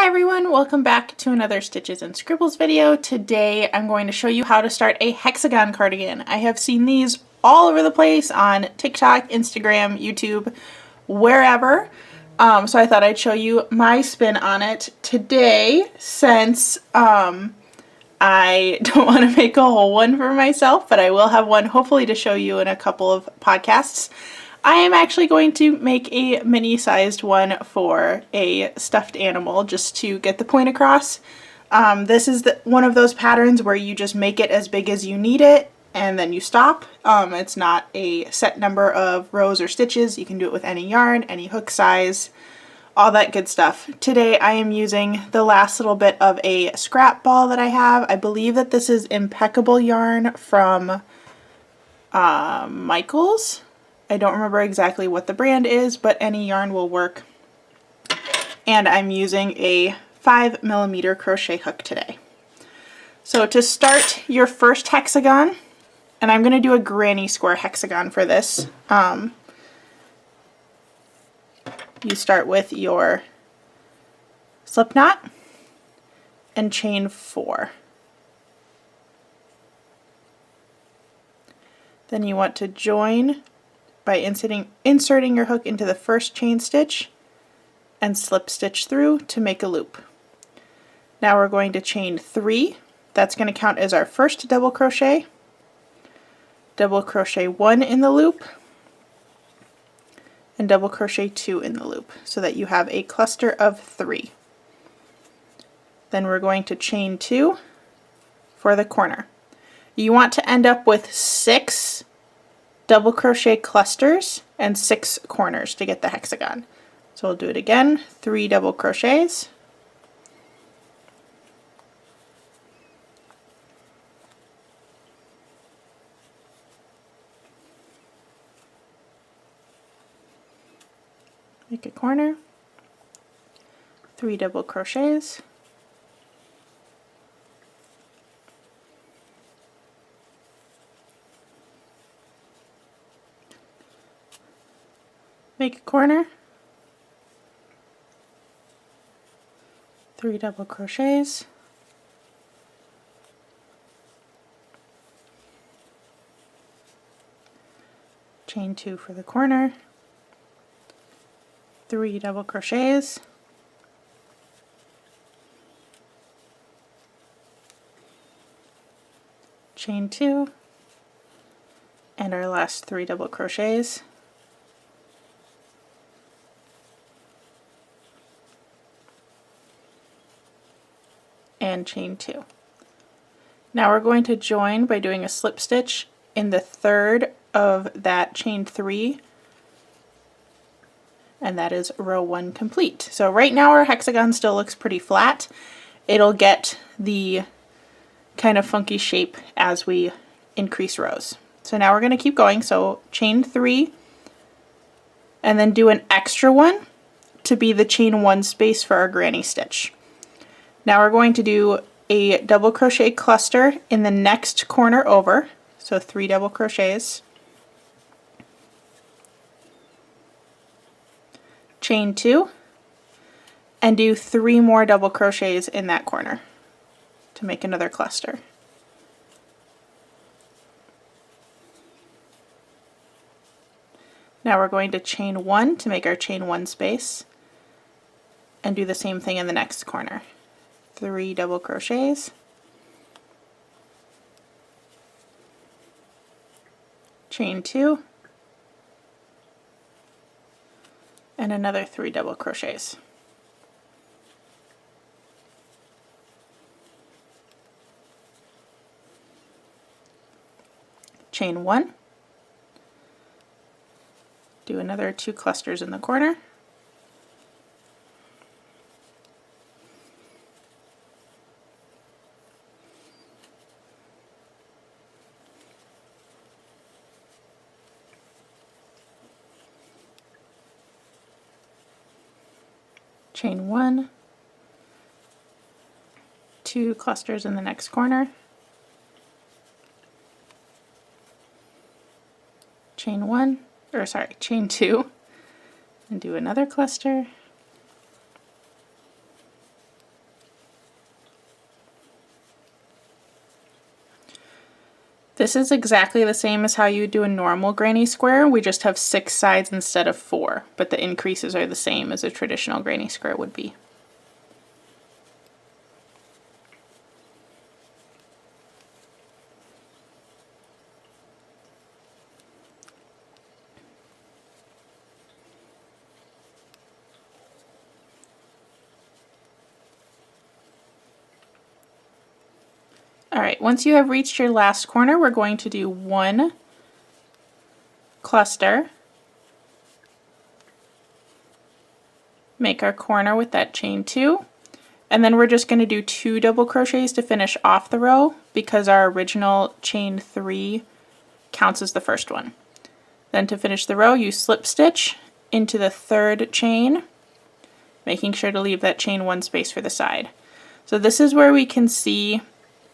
Hi everyone, welcome back to another Stitches and Scribbles video. Today I'm going to show you how to start a hexagon cardigan. I have seen these all over the place on TikTok, Instagram, YouTube, wherever. So I thought I'd show you my spin on it today since I don't want to make a whole one for myself, but I will have one hopefully to show you in a couple of podcasts. I am actually going to make a mini-sized one for a stuffed animal just to get the point across. This is one of those patterns where you just make it as big as you need it and then you stop. It's not a set number of rows or stitches. You can do it with any yarn, any hook size, all that good stuff. Today I am using the last little bit of a scrap ball that I have. I believe that this is impeccable yarn from Michaels. I don't remember exactly what the brand is, but any yarn will work. And I'm using a 5mm crochet hook today. So to start your first hexagon, and I'm going to do a granny square hexagon for this, you start with your slip knot and chain 4. Then you want to join by inserting your hook into the first chain stitch and slip stitch through to make a loop. Now we're going to chain 3. That's going to count as our first double crochet 1 in the loop, and double crochet 2 in the loop so that you have a cluster of 3. Then we're going to chain 2 for the corner. You want to end up with 6 double crochet clusters and 6 corners to get the hexagon. So we'll do it again, 3 double crochets, make a corner, 3 double crochets, make a corner, 3 double crochets, chain 2 for the corner, 3 double crochets, chain 2, and our last 3 double crochets, and chain 2. Now we're going to join by doing a slip stitch in the third of that chain 3, and that is row 1 complete. So right now our hexagon still looks pretty flat. It'll get the kind of funky shape as we increase rows. So now we're going to keep going. So chain 3 and then do an extra one to be the chain 1 space for our granny stitch. Now we're going to do a double crochet cluster in the next corner over, so 3 double crochets, chain 2, and do 3 more double crochets in that corner to make another cluster. Now we're going to chain 1 to make our chain 1 space and do the same thing in the next corner. 3 double crochets, chain 2, and another 3 double crochets. Chain 1, do another 2 clusters in the corner, chain 1, 2 clusters in the next corner, chain 2, and do another cluster, This is exactly the same as how you would do a normal granny square. We just have 6 sides instead of 4, but the increases are the same as a traditional granny square would be. Alright, once you have reached your last corner, we're going to do 1 cluster, make our corner with that chain 2, and then we're just going to do 2 double crochets to finish off the row because our original chain 3 counts as the first one. Then to finish the row, you slip stitch into the 3rd chain, making sure to leave that chain 1 space for the side. So this is where we can see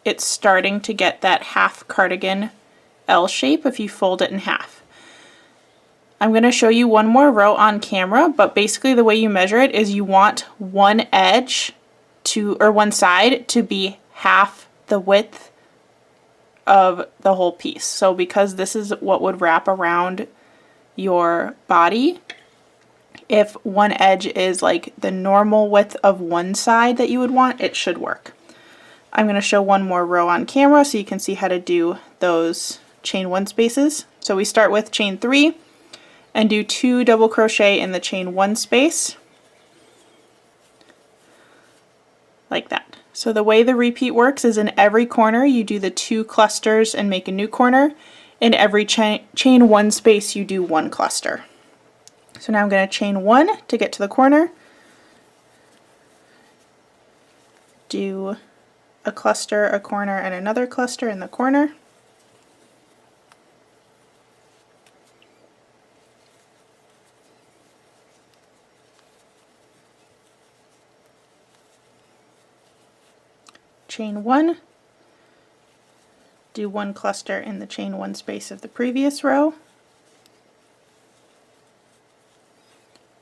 it's starting to get that half cardigan L shape if you fold it in half. I'm going to show you one more row on camera, but basically the way you measure it is you want one edge to, or one side to be half the width of the whole piece. So because this is what would wrap around your body, if one edge is like the normal width of one side that you would want, it should work. I'm going to show one more row on camera so you can see how to do those chain 1 spaces. So we start with chain 3 and do 2 double crochet in the chain 1 space, like that. So the way the repeat works is in every corner you do the 2 clusters and make a new corner. In every chain 1 space you do 1 cluster. So now I'm going to chain 1 to get to the corner, do a cluster, a corner, and another cluster in the corner. Chain 1, do 1 cluster in the chain 1 space of the previous row,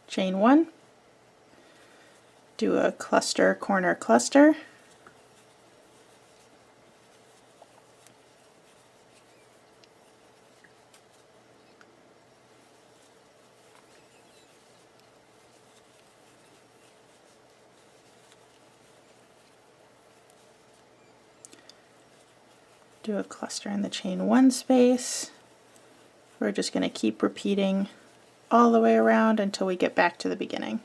chain 1, do a cluster, corner, cluster, do a cluster in the chain 1 space. We're just going to keep repeating all the way around until we get back to the beginning.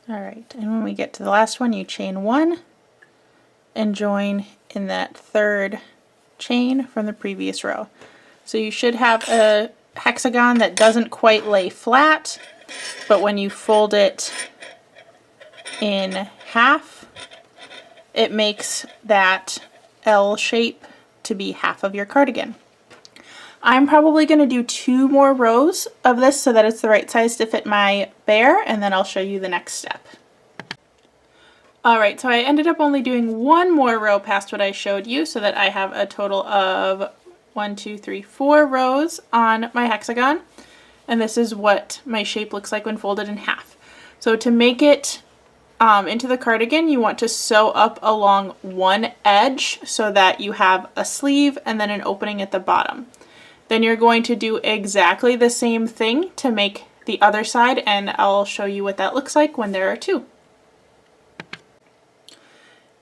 Alright, and when we get to the last one, you chain 1 and join in that 3rd chain from the previous row. So you should have a hexagon that doesn't quite lay flat, but when you fold it in half, it makes that L shape to be half of your cardigan. I'm probably going to do 2 more rows of this so that it's the right size to fit my bear, and then I'll show you the next step. Alright, so I ended up only doing 1 more row past what I showed you so that I have a total of 1, 2, 3, 4 rows on my hexagon. And this is what my shape looks like when folded in half. So to make it into the cardigan, you want to sew up along one edge so that you have a sleeve and then an opening at the bottom. Then you're going to do exactly the same thing to make the other side, and I'll show you what that looks like when there are 2.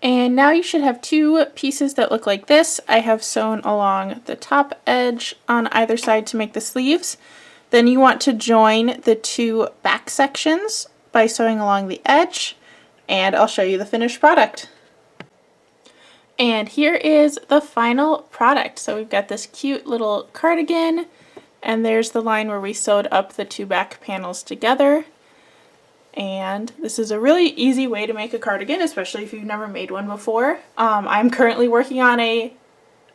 And now you should have 2 pieces that look like this. I have sewn along the top edge on either side to make the sleeves. Then you want to join the 2 back sections by sewing along the edge, and I'll show you the finished product. And here is the final product. So we've got this cute little cardigan, and there's the line where we sewed up the 2 back panels together. And this is a really easy way to make a cardigan, especially if you've never made one before. I'm currently working on a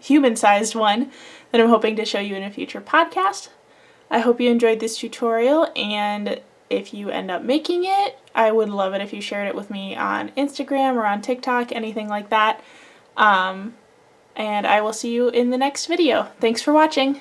human-sized one that I'm hoping to show you in a future podcast. I hope you enjoyed this tutorial, and if you end up making it, I would love it if you shared it with me on Instagram or on TikTok, anything like that. And I will see you in the next video. Thanks for watching.